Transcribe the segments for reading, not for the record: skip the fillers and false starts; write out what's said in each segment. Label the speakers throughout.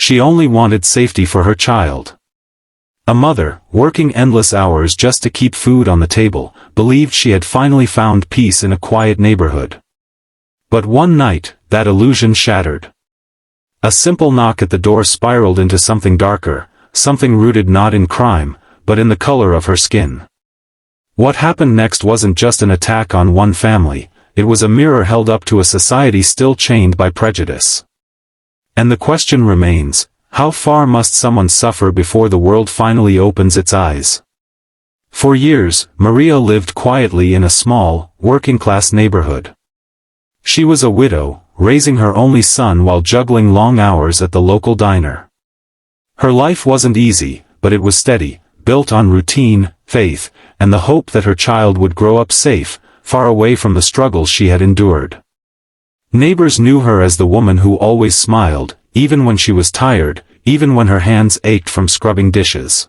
Speaker 1: She only wanted safety for her child. A mother, working endless hours just to keep food on the table, believed she had finally found peace in a quiet neighborhood. But one night, that illusion shattered. A simple knock at the door spiraled into something darker, something rooted not in crime, but in the color of her skin. What happened next wasn't just an attack on one family, it was a mirror held up to a society still chained by prejudice. And the question remains, how far must someone suffer before the world finally opens its eyes? For years, Maria lived quietly in a small, working-class neighborhood. She was a widow, raising her only son while juggling long hours at the local diner. Her life wasn't easy, but it was steady, built on routine, faith, and the hope that her child would grow up safe, far away from the struggles she had endured. Neighbors knew her as the woman who always smiled, even when she was tired, even when her hands ached from scrubbing dishes.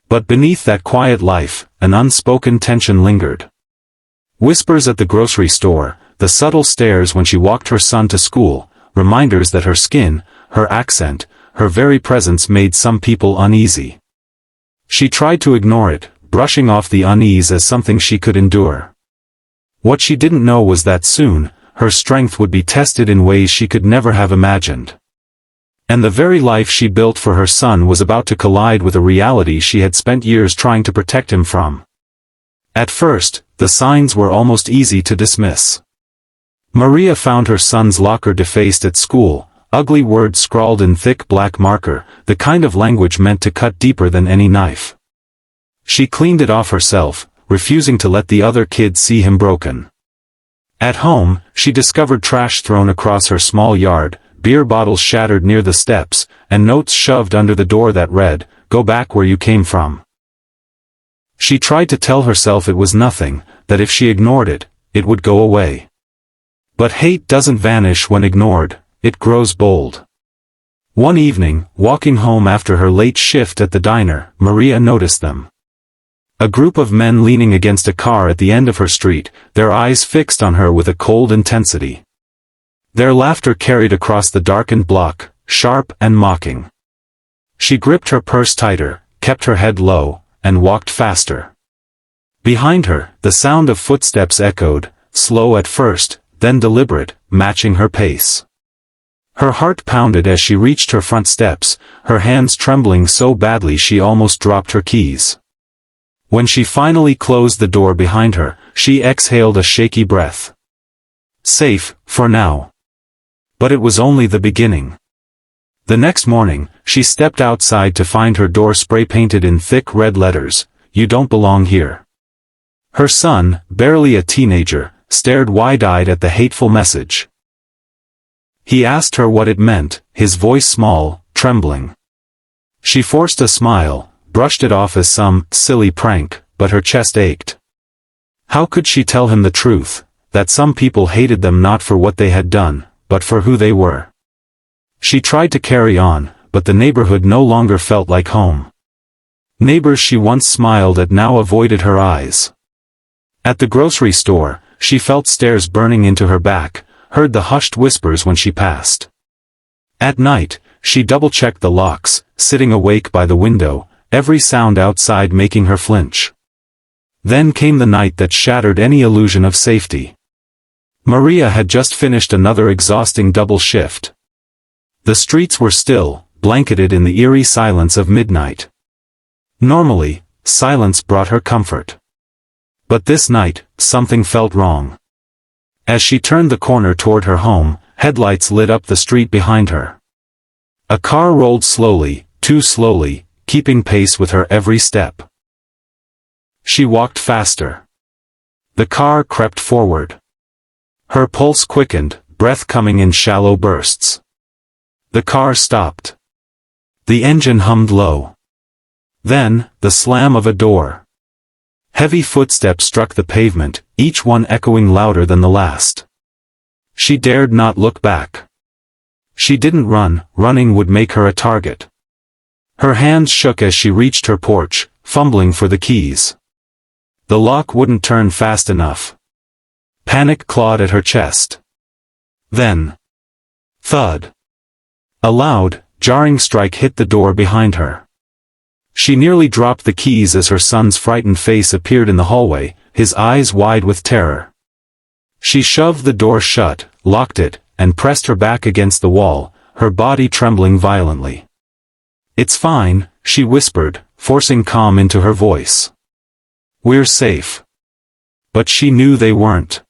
Speaker 1: But beneath that quiet life, an unspoken tension lingered. Whispers at the grocery store, the subtle stares when she walked her son to school, reminders that her skin, her accent, her very presence made some people uneasy. She tried to ignore it, brushing off the unease as something she could endure. What she didn't know was that soon, her strength would be tested in ways she could never have imagined. And the very life she built for her son was about to collide with a reality she had spent years trying to protect him from. At first, the signs were almost easy to dismiss. Maria found her son's locker defaced at school, ugly words scrawled in thick black marker, the kind of language meant to cut deeper than any knife. She cleaned it off herself, refusing to let the other kids see him broken. At home, she discovered trash thrown across her small yard, beer bottles shattered near the steps, and notes shoved under the door that read, "Go back where you came from." She tried to tell herself it was nothing, that if she ignored it, it would go away. But hate doesn't vanish when ignored, it grows bold. One evening, walking home after her late shift at the diner, Maria noticed them. A group of men leaning against a car at the end of her street, their eyes fixed on her with a cold intensity. Their laughter carried across the darkened block, sharp and mocking. She gripped her purse tighter, kept her head low, and walked faster. Behind her, the sound of footsteps echoed, slow at first, then deliberate, matching her pace. Her heart pounded as she reached her front steps, her hands trembling so badly she almost dropped her keys. When she finally closed the door behind her, she exhaled a shaky breath. Safe, for now. But it was only the beginning. The next morning, she stepped outside to find her door spray-painted in thick red letters, "You don't belong here." Her son, barely a teenager, stared wide-eyed at the hateful message. He asked her what it meant, his voice small, trembling. She forced a smile, brushed it off as some silly prank, but her chest ached. How could she tell him the truth, that some people hated them not for what they had done, but for who they were? She tried to carry on, but the neighborhood no longer felt like home. Neighbors she once smiled at now avoided her eyes. At the grocery store, she felt stares burning into her back, heard the hushed whispers when she passed. At night, she double-checked the locks, sitting awake by the window, every sound outside making her flinch. Then came the night that shattered any illusion of safety. Maria had just finished another exhausting double shift. The streets were still, blanketed in the eerie silence of midnight. Normally, silence brought her comfort. But this night, something felt wrong. As she turned the corner toward her home, headlights lit up the street behind her. A car rolled slowly, too slowly, keeping pace with her every step. She walked faster. The car crept forward. Her pulse quickened, breath coming in shallow bursts. The car stopped. The engine hummed low. Then, the slam of a door. Heavy footsteps struck the pavement, each one echoing louder than the last. She dared not look back. She didn't run, running would make her a target. Her hands shook as she reached her porch, fumbling for the keys. The lock wouldn't turn fast enough. Panic clawed at her chest. Then. Thud. A loud, jarring strike hit the door behind her. She nearly dropped the keys as her son's frightened face appeared in the hallway, his eyes wide with terror. She shoved the door shut, locked it, and pressed her back against the wall, her body trembling violently. "It's fine," she whispered, forcing calm into her voice. "We're safe." But she knew they weren't.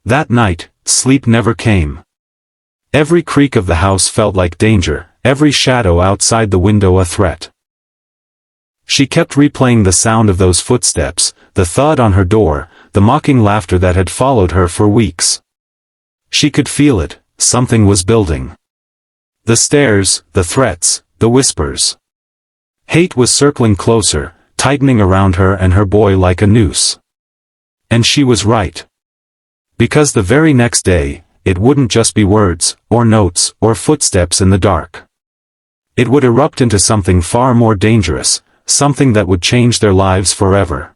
Speaker 1: That night, sleep never came. Every creak of the house felt like danger, every shadow outside the window a threat. She kept replaying the sound of those footsteps, the thud on her door, the mocking laughter that had followed her for weeks. She could feel it, something was building. The stares, the threats, the whispers. Hate was circling closer, tightening around her and her boy like a noose. And she was right. Because the very next day, it wouldn't just be words, or notes, or footsteps in the dark. It would erupt into something far more dangerous, something that would change their lives forever.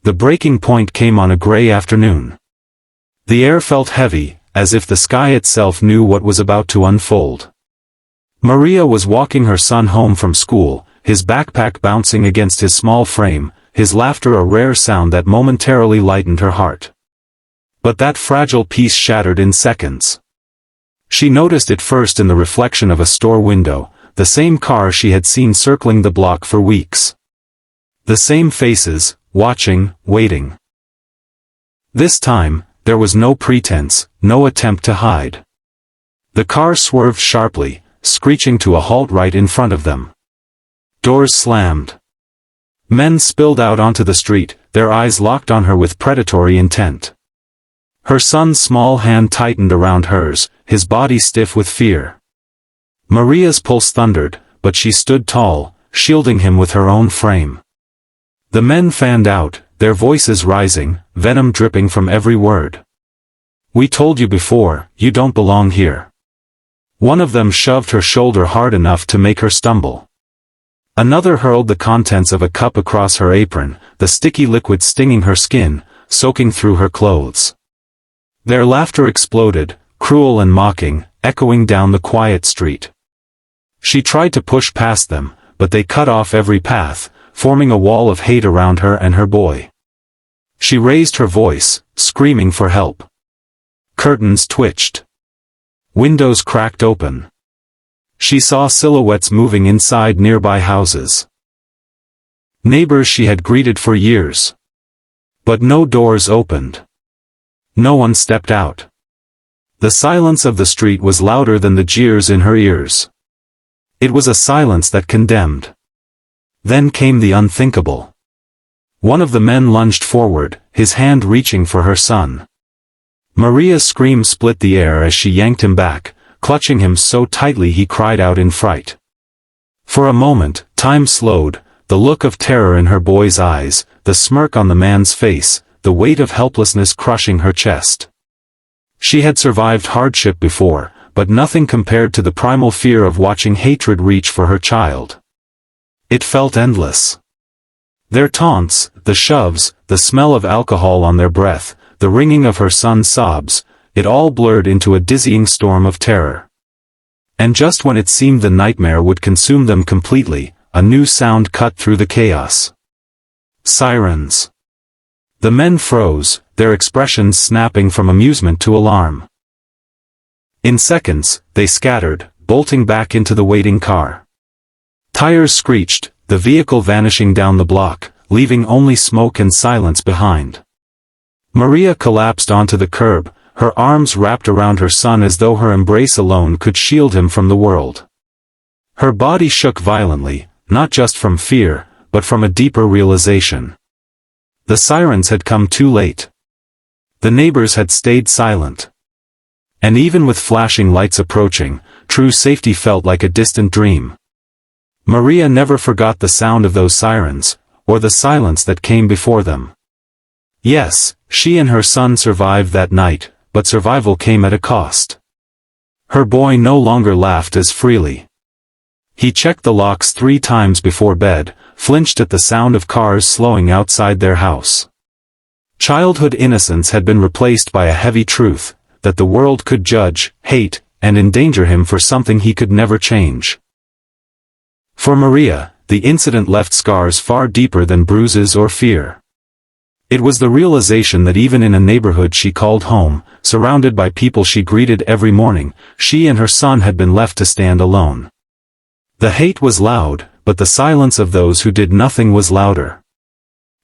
Speaker 1: The breaking point came on a gray afternoon. The air felt heavy, as if the sky itself knew what was about to unfold. Maria was walking her son home from school, his backpack bouncing against his small frame, his laughter a rare sound that momentarily lightened her heart. But that fragile peace shattered in seconds. She noticed it first in the reflection of a store window, the same car she had seen circling the block for weeks. The same faces, watching, waiting. This time, there was no pretense, no attempt to hide. The car swerved sharply, screeching to a halt right in front of them. Doors slammed. Men spilled out onto the street, their eyes locked on her with predatory intent. Her son's small hand tightened around hers, his body stiff with fear. Maria's pulse thundered, but she stood tall, shielding him with her own frame. The men fanned out, their voices rising, venom dripping from every word. "We told you before, you don't belong here." One of them shoved her shoulder hard enough to make her stumble. Another hurled the contents of a cup across her apron, the sticky liquid stinging her skin, soaking through her clothes. Their laughter exploded, cruel and mocking, echoing down the quiet street. She tried to push past them, but they cut off every path, forming a wall of hate around her and her boy. She raised her voice, screaming for help. Curtains twitched. Windows cracked open. She saw silhouettes moving inside nearby houses. Neighbors she had greeted for years. But no doors opened. No one stepped out. The silence of the street was louder than the jeers in her ears. It was a silence that condemned. Then came the unthinkable. One of the men lunged forward, his hand reaching for her son. Maria's scream split the air as she yanked him back, clutching him so tightly he cried out in fright. For a moment, time slowed, the look of terror in her boy's eyes, the smirk on the man's face, the weight of helplessness crushing her chest. She had survived hardship before, but nothing compared to the primal fear of watching hatred reach for her child. It felt endless. Their taunts, the shoves, the smell of alcohol on their breath, the ringing of her son's sobs, it all blurred into a dizzying storm of terror. And just when it seemed the nightmare would consume them completely, a new sound cut through the chaos. Sirens. The men froze, their expressions snapping from amusement to alarm. In seconds, they scattered, bolting back into the waiting car. Tires screeched, the vehicle vanishing down the block, leaving only smoke and silence behind. Maria collapsed onto the curb, her arms wrapped around her son as though her embrace alone could shield him from the world. Her body shook violently, not just from fear, but from a deeper realization. The sirens had come too late. The neighbors had stayed silent. And even with flashing lights approaching, true safety felt like a distant dream. Maria never forgot the sound of those sirens, or the silence that came before them. Yes, she and her son survived that night, but survival came at a cost. Her boy no longer laughed as freely. He checked the locks 3 times before bed, flinched at the sound of cars slowing outside their house. Childhood innocence had been replaced by a heavy truth, that the world could judge, hate, and endanger him for something he could never change. For Maria, the incident left scars far deeper than bruises or fear. It was the realization that even in a neighborhood she called home, surrounded by people she greeted every morning, she and her son had been left to stand alone. The hate was loud, but the silence of those who did nothing was louder.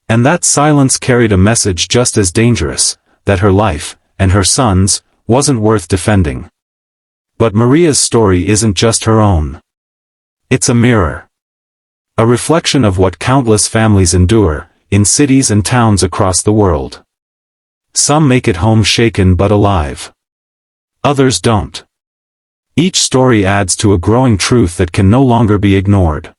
Speaker 1: And that silence carried a message just as dangerous, that her life, and her son's, wasn't worth defending. But Maria's story isn't just her own. It's a mirror. A reflection of what countless families endure, in cities and towns across the world. Some make it home shaken but alive. Others don't. Each story adds to a growing truth that can no longer be ignored.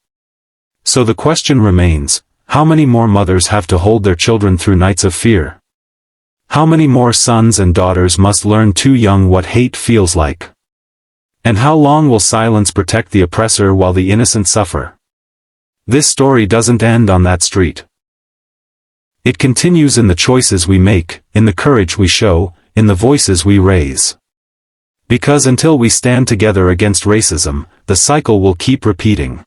Speaker 1: So the question remains, how many more mothers have to hold their children through nights of fear? How many more sons and daughters must learn too young what hate feels like? And how long will silence protect the oppressor while the innocent suffer? This story doesn't end on that street. It continues in the choices we make, in the courage we show, in the voices we raise. Because until we stand together against racism, the cycle will keep repeating.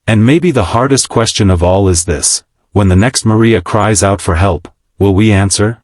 Speaker 1: And maybe the hardest question of all is this: when the next Maria cries out for help, will we answer?